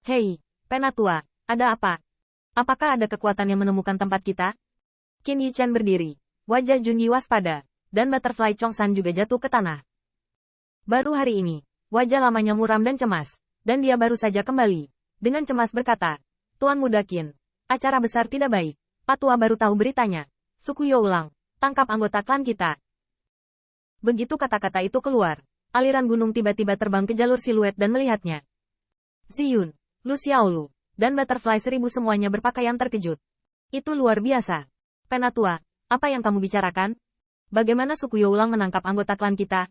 Hei, Penatua, ada apa? Apakah ada kekuatan yang menemukan tempat kita? Qin Yichen berdiri. Wajah Junyi waspada, dan Butterfly Chongsan juga jatuh ke tanah. Baru hari ini, wajah lamanya muram dan cemas, dan dia baru saja kembali. Dengan cemas berkata, Tuan Muda Qin, acara besar tidak baik. Patua baru tahu beritanya. Suku Youlang, tangkap anggota klan kita. Begitu kata-kata itu keluar, aliran gunung tiba-tiba terbang ke jalur siluet dan melihatnya. Ziyun, Lu Xiaolu, dan Butterfly 1000 semuanya berpakaian terkejut. Itu luar biasa. Penatua, apa yang kamu bicarakan? Bagaimana suku Youlang menangkap anggota klan kita?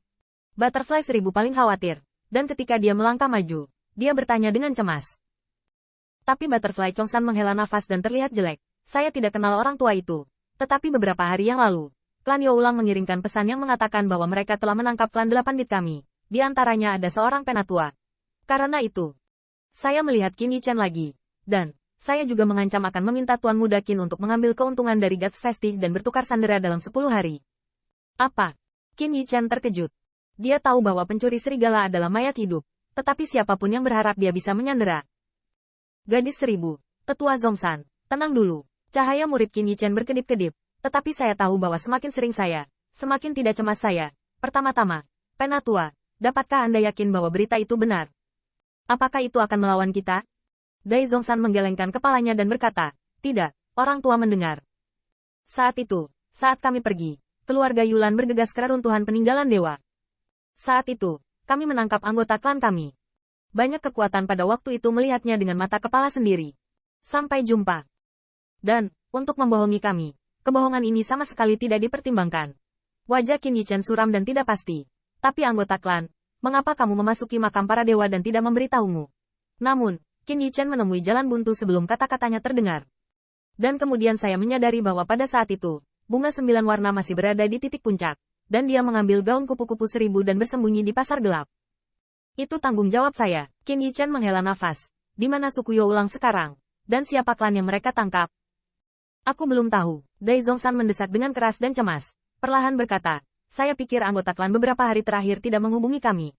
Butterfly 1000 paling khawatir, dan ketika dia melangkah maju, dia bertanya dengan cemas. Tapi Butterfly Chongsan menghela nafas dan terlihat jelek. Saya tidak kenal orang tua itu. Tetapi beberapa hari yang lalu, klan Youlang mengirimkan pesan yang mengatakan bahwa mereka telah menangkap klan 8 bit kami. Di antaranya ada seorang penatua. Karena itu, saya melihat Qin Yichen lagi. Dan, saya juga mengancam akan meminta Tuan Muda Qin untuk mengambil keuntungan dari Guts Festive dan bertukar sandera dalam 10 hari. Apa? Qin Yichen terkejut. Dia tahu bahwa pencuri serigala adalah mayat hidup. Tetapi siapapun yang berharap dia bisa menyandera. Gadis 1000, Tetua Zongsan, tenang dulu. Cahaya murid Qin Yichen berkedip-kedip. Tetapi saya tahu bahwa semakin sering saya, semakin tidak cemas saya. Pertama-tama, Penatua, dapatkah Anda yakin bahwa berita itu benar? Apakah itu akan melawan kita? Dai Zongsan menggelengkan kepalanya dan berkata, tidak, orang tua mendengar. Saat itu, saat kami pergi, keluarga Yulan bergegas ke reruntuhan peninggalan dewa. Saat itu, kami menangkap anggota klan kami. Banyak kekuatan pada waktu itu melihatnya dengan mata kepala sendiri. Sampai jumpa. Dan, untuk membohongi kami, kebohongan ini sama sekali tidak dipertimbangkan. Wajah Qin Yichen suram dan tidak pasti. Tapi anggota klan, mengapa kamu memasuki makam para dewa dan tidak memberitahumu? Namun, Qin Yichen menemui jalan buntu sebelum kata-katanya terdengar. Dan kemudian saya menyadari bahwa pada saat itu, bunga 9 warna masih berada di titik puncak, dan dia mengambil gaun kupu-kupu 1000 dan bersembunyi di pasar gelap. Itu tanggung jawab saya. Qin Yichen menghela nafas. Di mana suku Youlang sekarang? Dan siapa klan yang mereka tangkap? Aku belum tahu. Dai Zongsan mendesak dengan keras dan cemas. Perlahan berkata, saya pikir anggota klan beberapa hari terakhir tidak menghubungi kami.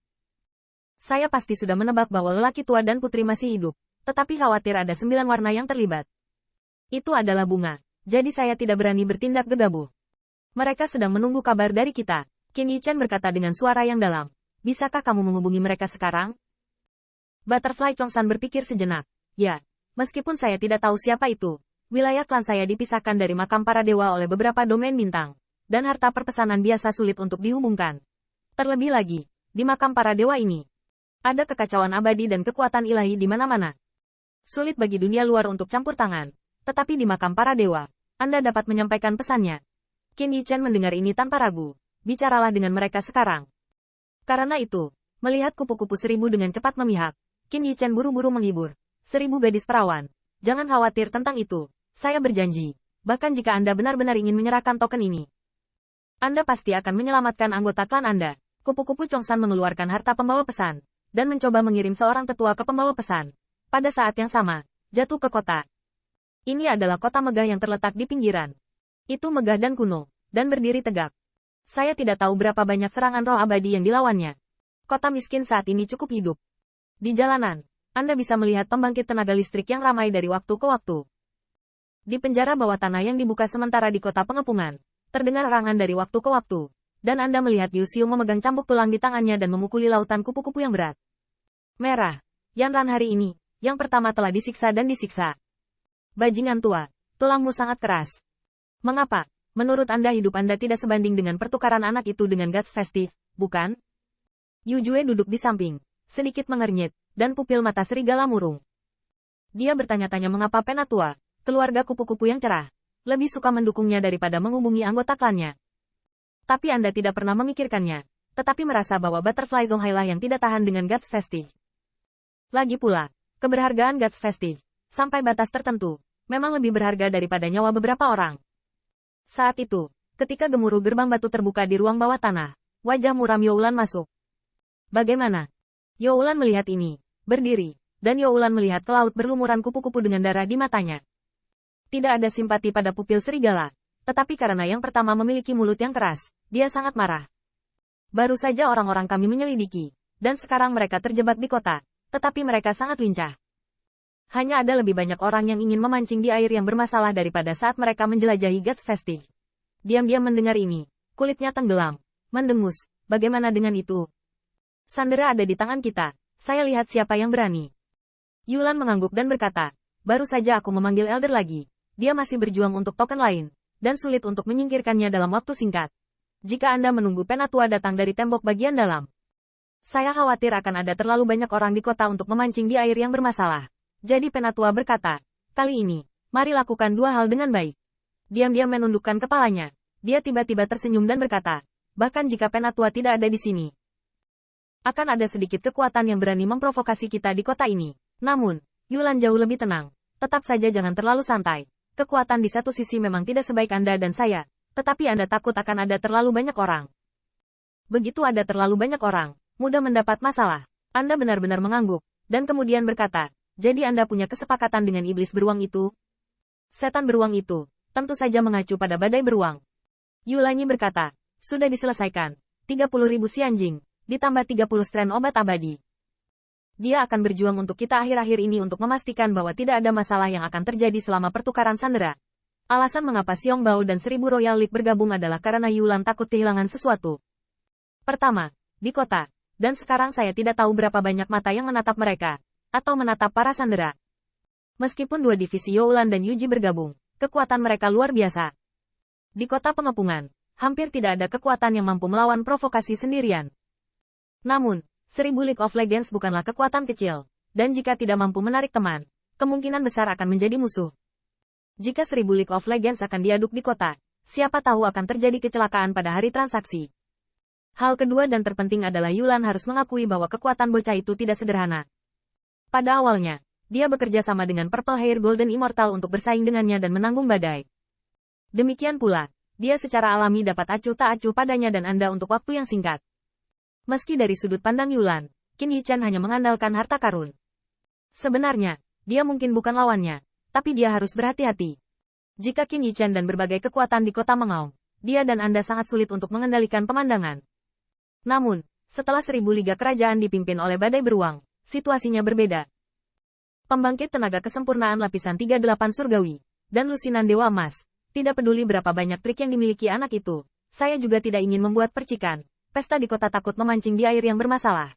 Saya pasti sudah menebak bahwa lelaki tua dan putri masih hidup, tetapi khawatir ada 9 warna yang terlibat. Itu adalah bunga, jadi saya tidak berani bertindak gegabah. Mereka sedang menunggu kabar dari kita. Qin Yichen berkata dengan suara yang dalam. Bisakah kamu menghubungi mereka sekarang? Butterfly Chongsan berpikir sejenak. Ya, meskipun saya tidak tahu siapa itu, wilayah klan saya dipisahkan dari makam para dewa oleh beberapa domain bintang, dan harta perpesanan biasa sulit untuk dihubungkan. Terlebih lagi, di makam para dewa ini, ada kekacauan abadi dan kekuatan ilahi di mana-mana. Sulit bagi dunia luar untuk campur tangan, tetapi di makam para dewa, Anda dapat menyampaikan pesannya. Qin Yichen mendengar ini tanpa ragu. Bicaralah dengan mereka sekarang. Karena itu, melihat kupu-kupu 1000 dengan cepat memihak, Qin Yichen buru-buru menghibur. 1000 gadis perawan. Jangan khawatir tentang itu. Saya berjanji. Bahkan jika Anda benar-benar ingin menyerahkan token ini, Anda pasti akan menyelamatkan anggota klan Anda. Kupu-kupu Chongsan mengeluarkan harta pembawa pesan, dan mencoba mengirim seorang tetua ke pembawa pesan. Pada saat yang sama, jatuh ke kota. Ini adalah kota megah yang terletak di pinggiran. Itu megah dan kuno, dan berdiri tegak. Saya tidak tahu berapa banyak serangan roh abadi yang dilawannya. Kota miskin saat ini cukup hidup. Di jalanan, Anda bisa melihat pembangkit tenaga listrik yang ramai dari waktu ke waktu. Di penjara bawah tanah yang dibuka sementara di kota pengepungan, terdengar erangan dari waktu ke waktu, dan Anda melihat Yu Xiu memegang cambuk tulang di tangannya dan memukuli lautan kupu-kupu yang berat. Merah, Yanran hari ini, yang pertama telah disiksa dan disiksa. Bajingan tua, tulangmu sangat keras. Mengapa? Menurut Anda hidup Anda tidak sebanding dengan pertukaran anak itu dengan Guts Festive, bukan? Yu Jue duduk di samping, sedikit mengernyit, dan pupil mata serigala murung. Dia bertanya-tanya mengapa Penatua, keluarga kupu-kupu yang cerah, lebih suka mendukungnya daripada menghubungi anggota klannya. Tapi Anda tidak pernah memikirkannya, tetapi merasa bahwa Butterfly Zonghai lah yang tidak tahan dengan Guts Festive. Lagi pula, keberhargaan Guts Festive, sampai batas tertentu, memang lebih berharga daripada nyawa beberapa orang. Saat itu, ketika gemuruh gerbang batu terbuka di ruang bawah tanah, wajah muram Youlan masuk. Bagaimana? Youlan melihat ini, berdiri, dan Youlan melihat ke laut berlumuran kupu-kupu dengan darah di matanya. Tidak ada simpati pada pupil serigala, tetapi karena yang pertama memiliki mulut yang keras, dia sangat marah. Baru saja orang-orang kami menyelidiki, dan sekarang mereka terjebak di kota, tetapi mereka sangat lincah. Hanya ada lebih banyak orang yang ingin memancing di air yang bermasalah daripada saat mereka menjelajahi Guts Festive. Diam-diam mendengar ini, kulitnya tenggelam, mendengus. Bagaimana dengan itu? Sandera ada di tangan kita. Saya lihat siapa yang berani. Yulan mengangguk dan berkata, baru saja aku memanggil Elder lagi. Dia masih berjuang untuk token lain, dan sulit untuk menyingkirkannya dalam waktu singkat. Jika Anda menunggu Penatua datang dari tembok bagian dalam, saya khawatir akan ada terlalu banyak orang di kota untuk memancing di air yang bermasalah. Jadi Penatua berkata, kali ini, mari lakukan dua hal dengan baik. Diam-diam menundukkan kepalanya. Dia tiba-tiba tersenyum dan berkata, bahkan jika Penatua tidak ada di sini, akan ada sedikit kekuatan yang berani memprovokasi kita di kota ini. Namun, Yulan jauh lebih tenang. Tetap saja jangan terlalu santai. Kekuatan di satu sisi memang tidak sebaik Anda dan saya, tetapi Anda takut akan ada terlalu banyak orang. Begitu ada terlalu banyak orang, mudah mendapat masalah. Anda benar-benar mengangguk, dan kemudian berkata, jadi Anda punya kesepakatan dengan iblis beruang itu? Setan beruang itu, tentu saja mengacu pada badai beruang. Yulanyi berkata, sudah diselesaikan. 30.000 sianjing, ditambah 30 strain obat abadi. Dia akan berjuang untuk kita akhir-akhir ini untuk memastikan bahwa tidak ada masalah yang akan terjadi selama pertukaran sandera. Alasan mengapa Xiong Bao dan 1000 Royal League bergabung adalah karena Yulan takut kehilangan sesuatu. Pertama, di kota. Dan sekarang saya tidak tahu berapa banyak mata yang menatap mereka, atau menatap para sandera. Meskipun dua divisi Youlan dan Yuji bergabung, kekuatan mereka luar biasa. Di kota pengepungan, hampir tidak ada kekuatan yang mampu melawan provokasi sendirian. Namun, 1000 League of Legends bukanlah kekuatan kecil, dan jika tidak mampu menarik teman, kemungkinan besar akan menjadi musuh. Jika 1000 League of Legends akan diaduk di kota, siapa tahu akan terjadi kecelakaan pada hari transaksi. Hal kedua dan terpenting adalah Yulan harus mengakui bahwa kekuatan bocah itu tidak sederhana. Pada awalnya, dia bekerja sama dengan Purple Hair Golden Immortal untuk bersaing dengannya dan menanggung badai. Demikian pula, dia secara alami dapat acuh tak acuh padanya dan Anda untuk waktu yang singkat. Meski dari sudut pandang Yulan, Qin Yichan hanya mengandalkan harta karun. Sebenarnya, dia mungkin bukan lawannya, tapi dia harus berhati-hati. Jika Qin Yichan dan berbagai kekuatan di kota mengaum, dia dan Anda sangat sulit untuk mengendalikan pemandangan. Namun, setelah 1000 liga kerajaan dipimpin oleh badai beruang, situasinya berbeda. Pembangkit tenaga kesempurnaan lapisan 38 surgawi, dan lusinan dewa emas. Tidak peduli berapa banyak trik yang dimiliki anak itu, saya juga tidak ingin membuat percikan. Pesta di kota takut memancing di air yang bermasalah.